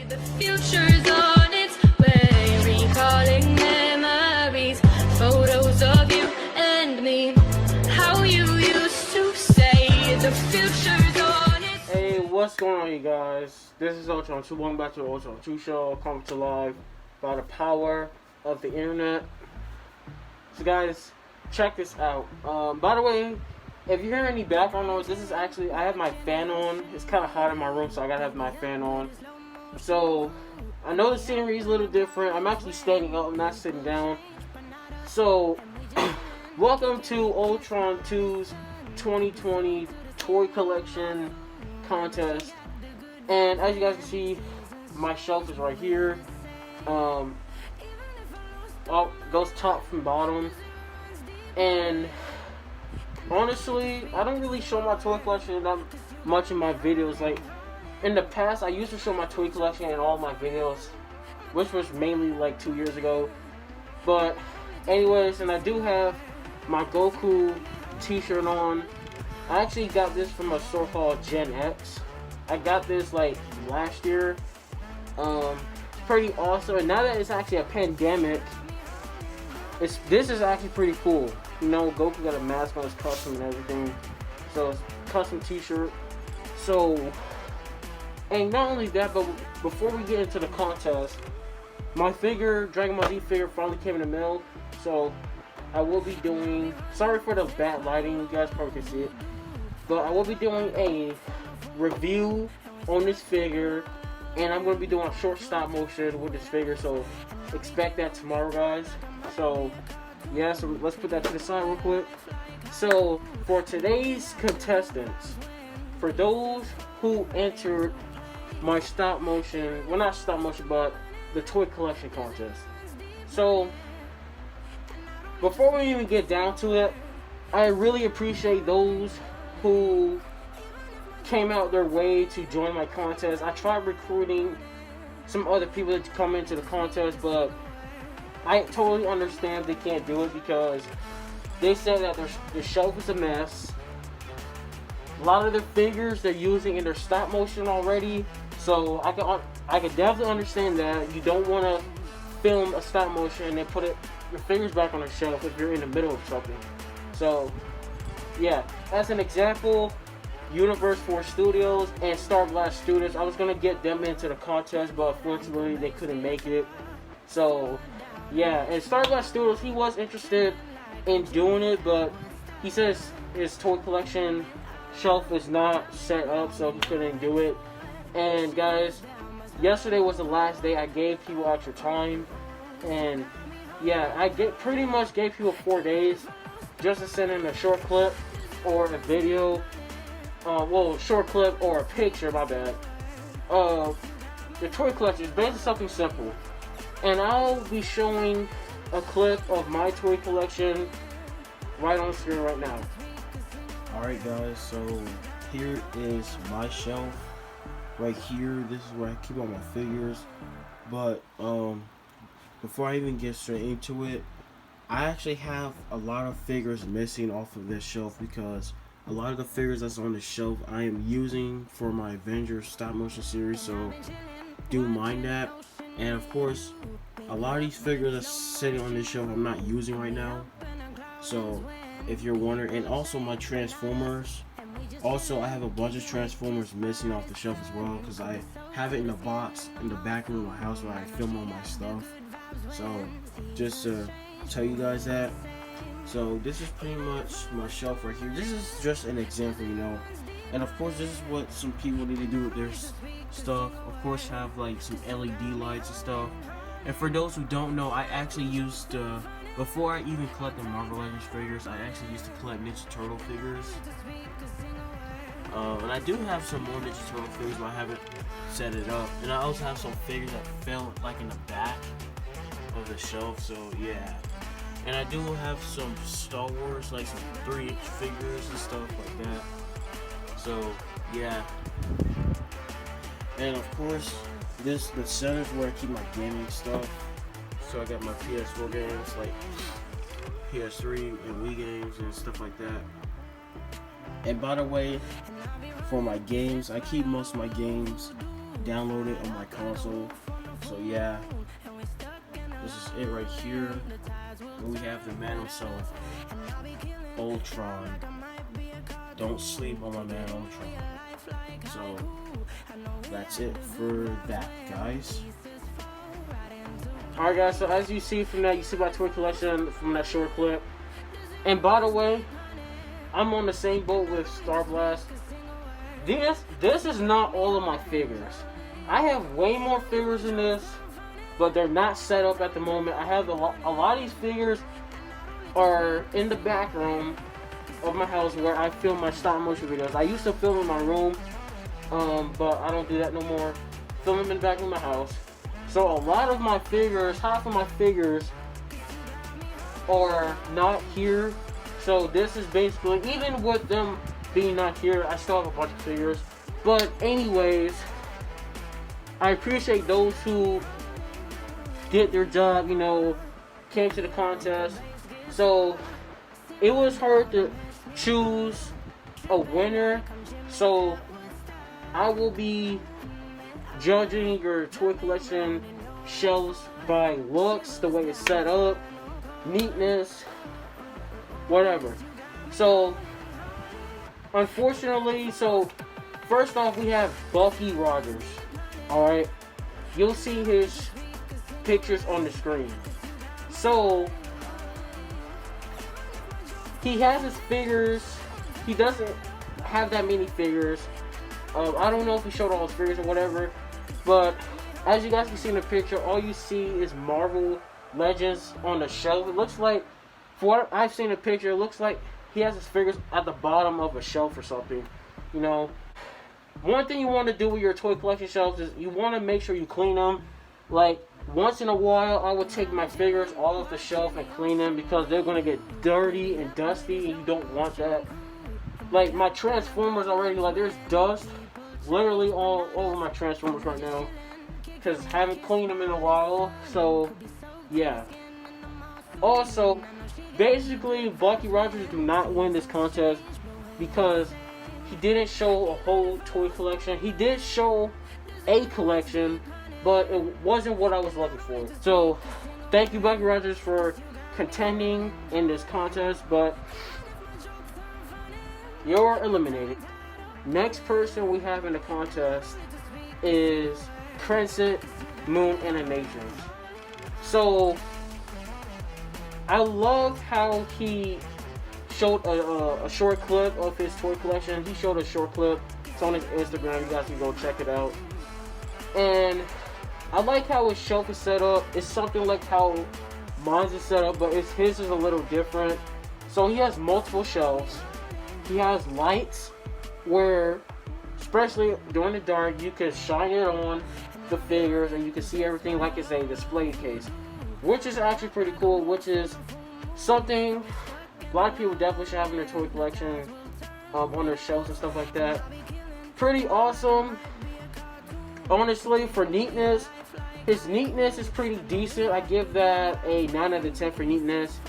The future's on its way, recalling memories, photos of you and me, how you used to say the future's on its way. Hey, what's going on, you guys? This is Ultron 2. Welcome back to the Ultron 2 show, coming to live by the power of the internet. So guys, check this out. By the way, if you hear any background noise, this is actually, I have my fan on. It's kind of hot in my room, so I gotta have my fan on. So, I know the scenery is a little different. I'm actually standing up, I'm not sitting down. So, welcome to Ultron 2's 2020 toy collection contest. And as you guys can see, my shelf is right here. Goes top from bottom. And honestly, I don't really show my toy collection that much in my videos. Like, in the past, I used to show my toy collection in all my videos, which was mainly like 2 years ago. But anyways, and I do have my Goku T-Shirt on. I actually got this from a store called Gen X. I got this like last year. Pretty awesome. And now that it's actually a pandemic, this is actually pretty cool. You know, Goku got a mask on his custom and everything. So it's a custom T-shirt. So, and not only that, but before we get into the contest, my figure, Dragon Ball Z figure, finally came in the mail. So I will be doing, sorry for the bad lighting, you guys probably can see it, but I will be doing a review on this figure, and I'm going to be doing a short stop motion with this figure, so expect that tomorrow, guys. So yeah, so let's put that to the side real quick. So for today's contestants, for those who entered my stop motion, well, not stop motion, but the toy collection contest. So before we even get down to it, I really appreciate those who came out their way to join my contest. I tried recruiting some other people to come into the contest, but I totally understand they can't do it because they said that their shelf is a mess. A lot of the figures they're using in their stop motion already, so I can definitely understand that you don't want to film a stop motion and then put your figures back on the shelf if you're in the middle of something. So yeah, as an example, Universe 4 Studios and starblaststudios, I was gonna get them into the contest, but unfortunately they couldn't make it. So yeah, and starblaststudios, he was interested in doing it, but he says his toy collection shelf is not set up, so he couldn't do it. And guys, yesterday was the last day. I gave people extra time, and yeah, I pretty much gave people 4 days just to send in a short clip or a video. Short clip or a picture, my bad. The toy collection is basically something simple. And I'll be showing a clip of my toy collection right on the screen right now. Alright guys, so here is my shelf. Right here, this is where I keep all my figures. But before I even get straight into it, I actually have a lot of figures missing off of this shelf because a lot of the figures that's on the shelf I am using for my Avengers stop motion series, so do mind that. And of course, a lot of these figures are sitting on this shelf I'm not using right now. So if you're wondering, and also my Transformers. Also, I have a bunch of Transformers missing off the shelf as well because I have it in a box in the back room of my house where I film all my stuff. So just to tell you guys that. So this is pretty much my shelf right here. This is just an example, you know. And of course, this is what some people need to do with their stuff. Of course, have like some LED lights and stuff. And for those who don't know, I actually used before I even collected Marvel Legends figures, I actually used to collect Ninja Turtle figures. And I do have some more Ninja Turtle figures, but I haven't set it up. And I also have some figures that fell like in the back of the shelf, so yeah. And I do have some Star Wars, like some 3-inch figures and stuff like that. So yeah. And of course, the center is where I keep my gaming stuff. So I got my PS4 games, like PS3 and Wii games and stuff like that. And by the way, for my games, I keep most of my games download it on my console. So yeah, this is it right here. And we have the man himself, Ultron. Don't sleep on my man Ultron. So that's it for that, guys. Alright guys, so as you see from that, you see my toy collection from that short clip. And by the way, I'm on the same boat with Starblast. This is not all of my figures. I have way more figures than this, but they're not set up at the moment. I have a lot of these figures are in the back room of my house where I film my stop motion videos. I used to film in my room, but I don't do that no more. Film them in the back of my house. So a lot of my figures, half of my figures are not here. So this is basically, even with them being not here, I still have a bunch of figures. But anyways, I appreciate those who did their job, you know, came to the contest. So it was hard to choose a winner. So I will be judging your toy collection shelves by looks, the way it's set up, neatness, whatever. So unfortunately, so first off we have Bucky Rogers. Alright, you'll see his pictures on the screen. So he has his figures. He doesn't have that many figures. I don't know if he showed all his figures or whatever, but as you guys can see in the picture, all you see is Marvel Legends on the shelf. It looks like, for what I've seen in the picture, it looks like he has his figures at the bottom of a shelf or something. You know, one thing you want to do with your toy collection shelves is you want to make sure you clean them. Like, once in a while, I would take my figures off the shelf and clean them because they're going to get dirty and dusty, and you don't want that. Like, my Transformers already, like, there's dust literally all over my Transformers right now because I haven't cleaned them in a while. So yeah, also basically Bucky Rogers do not win this contest because he didn't show a whole toy collection. He did show a collection, but it wasn't what I was looking for. So thank you, Bucky Rogers, for contending in this contest, but you're eliminated. Next person we have in the contest is Princeton Moon Animations. So I love how he showed a short clip of his toy collection. He showed a short clip. It's on his Instagram. You guys can go check it out. And I like how his shelf is set up. It's something like how mine's is set up, but his is a little different. So he has multiple shelves. He has lights where, especially during the dark, you can shine it on the figures and you can see everything like it's a display case, which is actually pretty cool, which is something a lot of people definitely should have in their toy collection, on their shelves and stuff like that. Pretty awesome. Honestly, for neatness, his neatness is pretty decent. I give that a 9 out of 10 for neatness.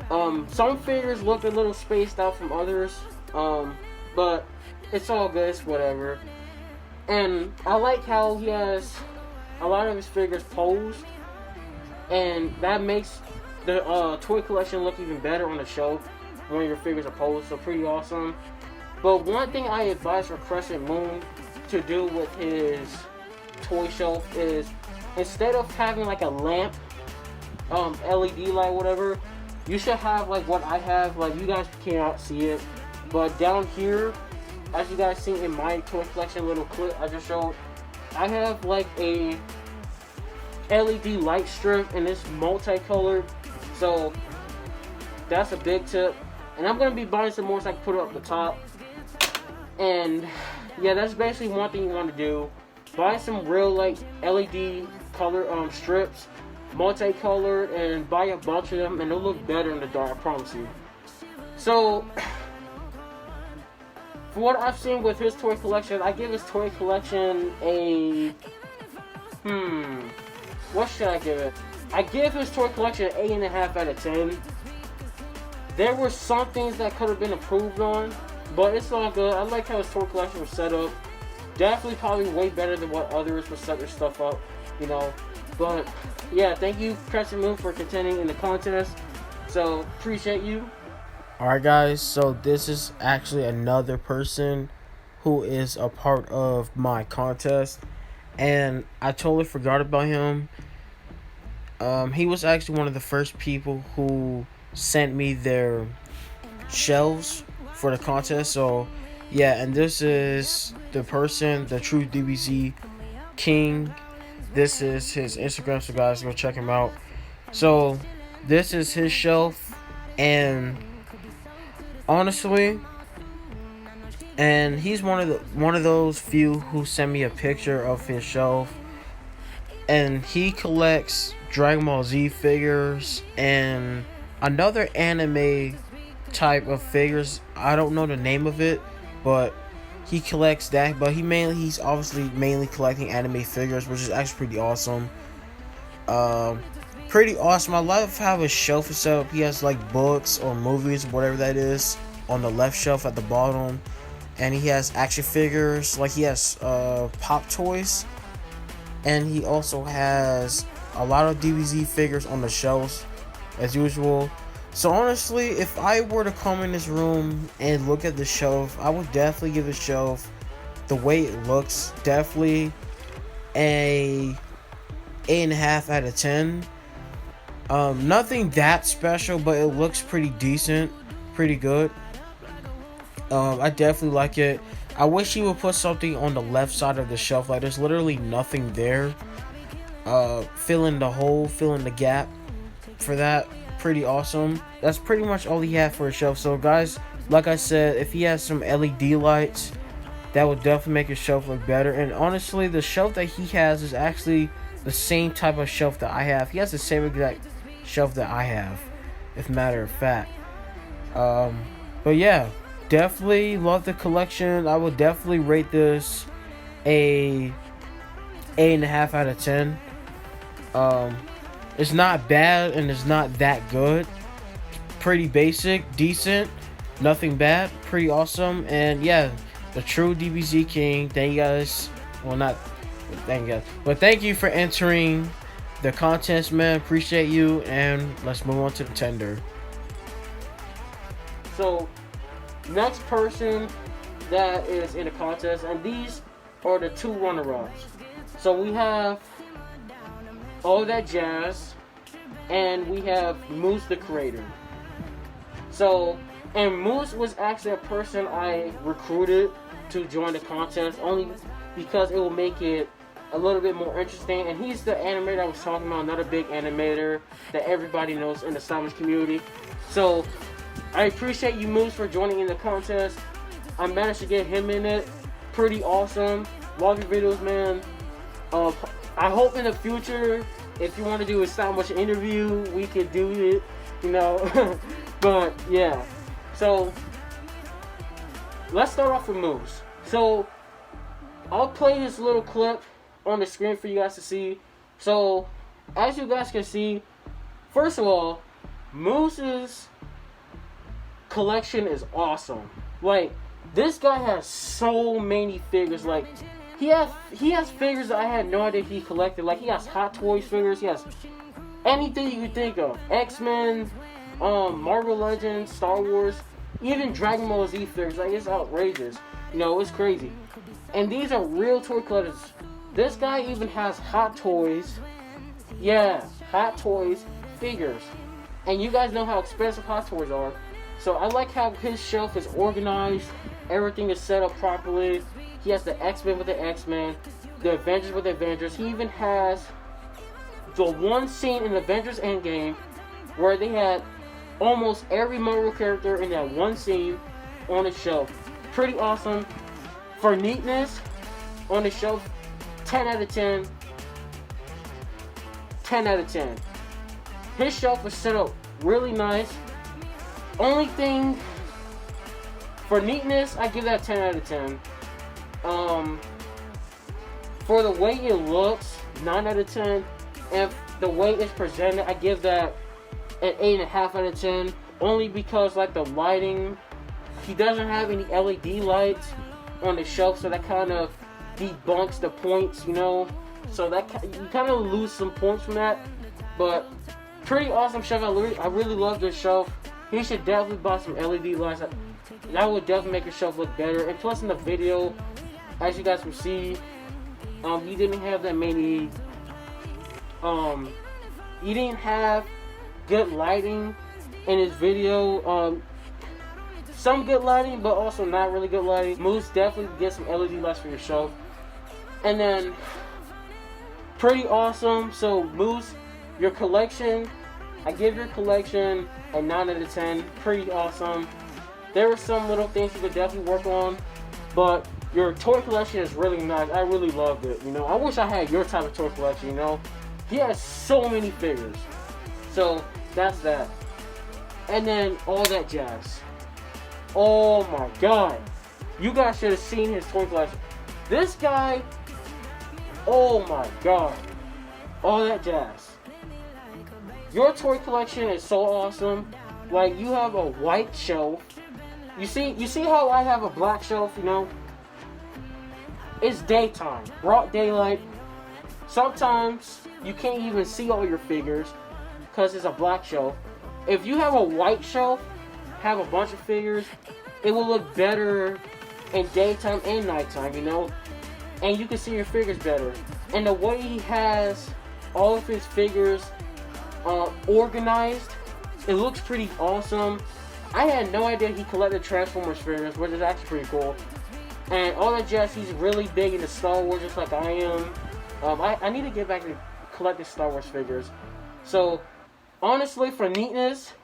Some figures look a little spaced out from others, but it's all good, it's whatever. And I like how he has a lot of his figures posed, and that makes the toy collection look even better on the shelf when your figures are posed, so pretty awesome. But one thing I advise for Crescent Moon to do with his toy shelf is, instead of having like a lamp, LED light, whatever, you should have like what I have. Like, you guys cannot see it, but down here, as you guys see in my toy collection little clip I just showed, I have like a LED light strip, and it's multicolored, so that's a big tip. And I'm gonna be buying some more so I can put it up the top. And yeah, that's basically one thing you want to do. Buy some real like LED color strips, multicolored, and buy a bunch of them, and they'll look better in the dark, I promise you. So for what I've seen with his toy collection, I give his toy collection a what should I give it? I give his toy collection an 8.5 out of 10. There were some things that could have been improved on, but it's all good. I like how his toy collection was set up. definitely probably way better than what others would set their stuff up, you know. But yeah, thank you, Crescent Moon, for contending in the contest. So appreciate you. Alright guys, so this is actually another person who is a part of my contest, and I totally forgot about him. He was actually one of the first people who sent me their shelves for the contest. So yeah, and this is the person, the true DBZ King. This is his Instagram, so guys, go check him out. So this is his shelf, and honestly, and he's one of those few who sent me a picture of his shelf, and he collects Dragon Ball Z figures and another anime type of figures. I don't know the name of it, but he collects that. But he's obviously mainly collecting anime figures, which is actually pretty awesome. Pretty awesome. I love how his shelf is set up. He has like books or movies, whatever that is, on the left shelf at the bottom, and he has action figures. Like he has pop toys, and he also has a lot of DBZ figures on the shelves as usual. So honestly, if I were to come in this room and look at the shelf, I would definitely give the shelf, the way it looks, definitely a 8.5 out of 10. Nothing that special, but it looks pretty decent, pretty good. I definitely like it. I wish he would put something on the left side of the shelf. Like there's literally nothing there. Fill in the hole, fill in the gap for that. Pretty awesome. That's pretty much all he had for his shelf. So guys, like I said, if he has some LED lights, that would definitely make his shelf look better. And honestly, the shelf that he has is actually the same type of shelf that I have. He has the same exact shelf that I have, if matter of fact. But yeah, definitely love the collection. I would definitely rate this a 8.5 out of 10. It's not bad and it's not that good. Pretty basic, decent, nothing bad, pretty awesome. And yeah, the true DBZ King. Thank you guys. Well, not thank you guys, but thank you for entering the contest, man. Appreciate you. And let's move on to the tender. So next person that is in the contest, and these are the two runner-ups. So we have All That Jazz, and we have Moose the Creator. So, and Moose was actually a person I recruited to join the contest only because it will make it a little bit more interesting. And he's the animator I was talking about, another big animator that everybody knows in the Sandwich community. So I appreciate you, Moose, for joining in the contest. I managed to get him in it. Pretty awesome. Love your videos, man. I hope in the future, if you want to do a Sandwich interview, we could do it, you know. But yeah, so let's start off with Moose. So I'll play this little clip on the screen for you guys to see. So as you guys can see, first of all, Moose's collection is awesome. Like, this guy has so many figures. Like, he has figures that I had no idea he collected. Like, he has Hot Toys figures, he has anything you could think of. X-Men, Marvel Legends, Star Wars, even Dragon Ball Z figures. Like, it's outrageous. You know, it's crazy. And these are real toy collectors. This guy even has Hot Toys. Yeah, Hot Toys figures. And you guys know how expensive Hot Toys are. So I like how his shelf is organized. Everything is set up properly. He has the X-Men with the X-Men, the Avengers with the Avengers. He even has the one scene in Avengers Endgame where they had almost every Marvel character in that one scene on the shelf. Pretty awesome. For neatness, on the shelf, 10 out of 10. 10 out of 10. His shelf is set up really nice. Only thing, for neatness, I give that 10 out of 10. For the way it looks, 9 out of 10. And the way it's presented, I give that an 8.5 out of 10. Only because, like, the lighting, he doesn't have any LED lights on the shelf, so that kind of debunks the points, you know. So that you kind of lose some points from that. But pretty awesome shelf. I really love this shelf. He should definitely buy some LED lights. That would definitely make your shelf look better. And plus in the video, as you guys can see, he didn't have that many. He didn't have good lighting in his video. Some good lighting, but also not really good lighting. Moose, definitely get some LED lights for your shelf. And then, pretty awesome. So Moose, your collection, I give your collection a 9 out of 10. Pretty awesome. There were some little things you could definitely work on, but your toy collection is really nice. I really loved it. You know, I wish I had your type of toy collection. You know, he has so many figures. So that's that. And then all that jazz. Oh my god, you guys should have seen his toy collection. This guy, oh my god, all that jazz. Your toy collection is so awesome. Like, you have a white shelf. You see how I have a black shelf, you know? It's daytime, broad daylight. Sometimes you can't even see all your figures because it's a black shelf. If you have a white shelf, have a bunch of figures, it will look better in daytime and nighttime, you know? And you can see your figures better. And the way he has all of his figures organized, it looks pretty awesome. I had no idea he collected Transformers figures, which is actually pretty cool. And all that jazz, he's really big into Star Wars, just like I am. I need to get back to collecting Star Wars figures. So, honestly, for neatness,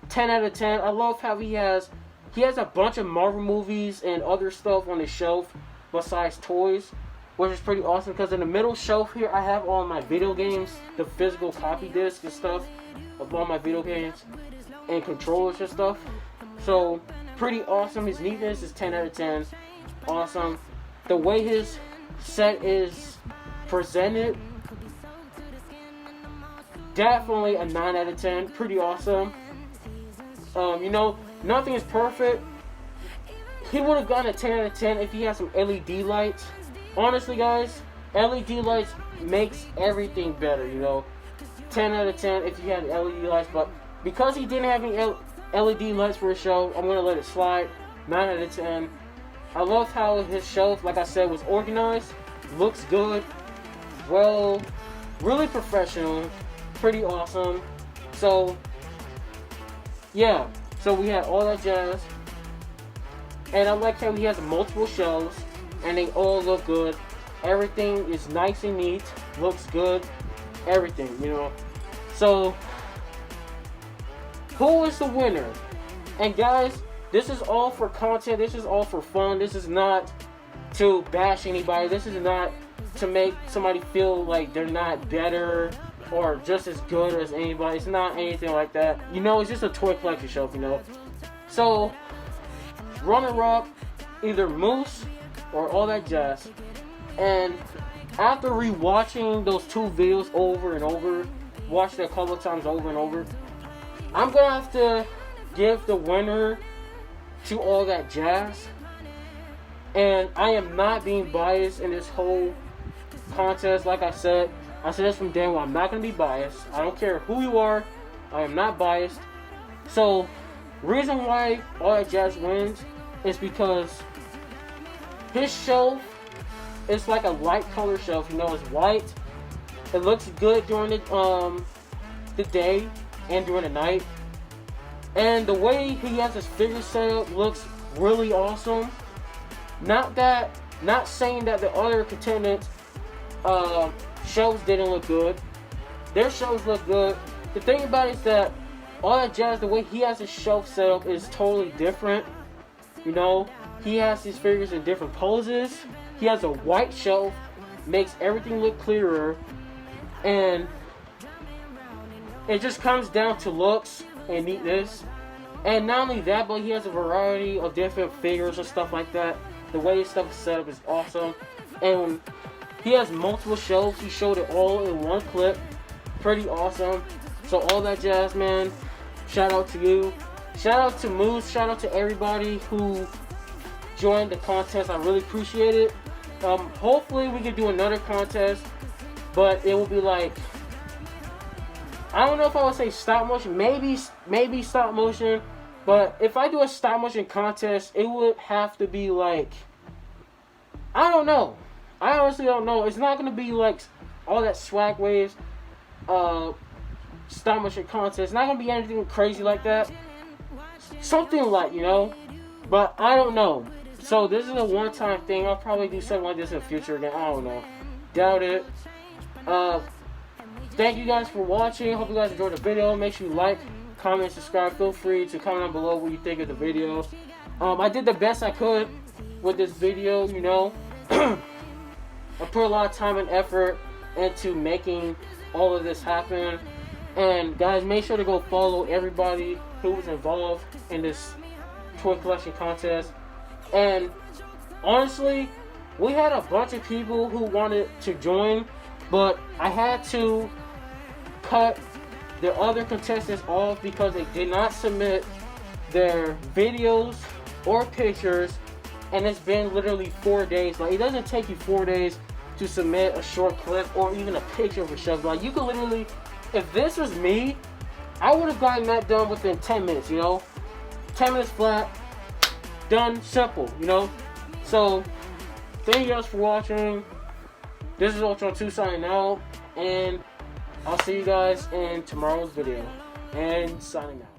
10 out of 10. I love how he has a bunch of Marvel movies and other stuff on his shelf besides toys, which is pretty awesome, because in the middle shelf here I have all my video games, the physical copy disc and stuff of all my video games and controllers and stuff. So pretty awesome. His neatness is 10 out of 10. Awesome. The way his set is presented, definitely a 9 out of 10. Pretty awesome. You know, nothing is perfect. He would have gotten a 10 out of 10 if he had some LED lights. Honestly, guys, LED lights makes everything better, you know. 10 out of 10 if you had LED lights, but because he didn't have any LED lights for his show, I'm going to let it slide. 9 out of 10. I love how his shelf, like I said, was organized. Looks good. Well, really professional. Pretty awesome. So, yeah, so we had all that jazz, and I like how he has multiple shelves, and they all look good. Everything is nice and neat, looks good, everything, you know. So, who is the winner? And guys, this is all for content, this is all for fun, this is not to bash anybody, this is not to make somebody feel like they're not better or just as good as anybody. It's not anything like that. You know, it's just a toy collection shelf, you know. So, runner-up, either Moose or all that jazz. And after rewatching those two videos over and over, watched it a couple of times over and over, I'm gonna have to give the winner to all that jazz. And I am not being biased in this whole contest. Like I said this from day one, I'm not going to be biased. I don't care who you are, I am not biased. So, reason why all that jazz wins is because his shelf is like a light color shelf. You know, it's white. It looks good during the day and during the night. And the way he has his figure set up looks really awesome. Not saying that the other contendants shelves didn't look good. Their shelves look good. The thing about it is that all that jazz, the way he has his shelf set up is totally different. You know, he has his figures in different poses. He has a white shelf, makes everything look clearer, and it just comes down to looks and neatness. And not only that, but he has a variety of different figures and stuff like that. The way his stuff is set up is awesome. And he has multiple shelves. He showed it all in one clip. Pretty awesome. So all that jazz, man. Shout out to you. Shout out to Moose. Shout out to everybody who joined the contest. I really appreciate it. Hopefully we can do another contest, but it will be like, I don't know if I would say stop motion, maybe stop motion, but if I do a stop motion contest, it would have to be like, I don't know. I honestly don't know. It's not gonna be like all that swag waves, stop motion contest. It's not gonna be anything crazy like that. Something like, you know, but I don't know. So this is a one-time thing. I'll probably do something like this in the future again. I don't know. Doubt it. Thank you guys for watching. Hope you guys enjoyed the video. Make sure you like, comment, subscribe. Feel free to comment down below what you think of the video. I did the best I could with this video, you know. I put a lot of time and effort into making all of this happen. And guys, make sure to go follow everybody who was involved in this toy collection contest. And honestly, we had a bunch of people who wanted to join, but I had to cut the other contestants off because they did not submit their videos or pictures, and it's been literally 4 days. Like, it doesn't take you 4 days to submit a short clip or even a picture of a show. Like, you could literally, if this was me, I would have gotten that done within 10 minutes, you know? 10 minutes flat, done, simple, you know? So, thank you guys for watching. This is Ultron 2 signing out, and I'll see you guys in tomorrow's video. And signing out.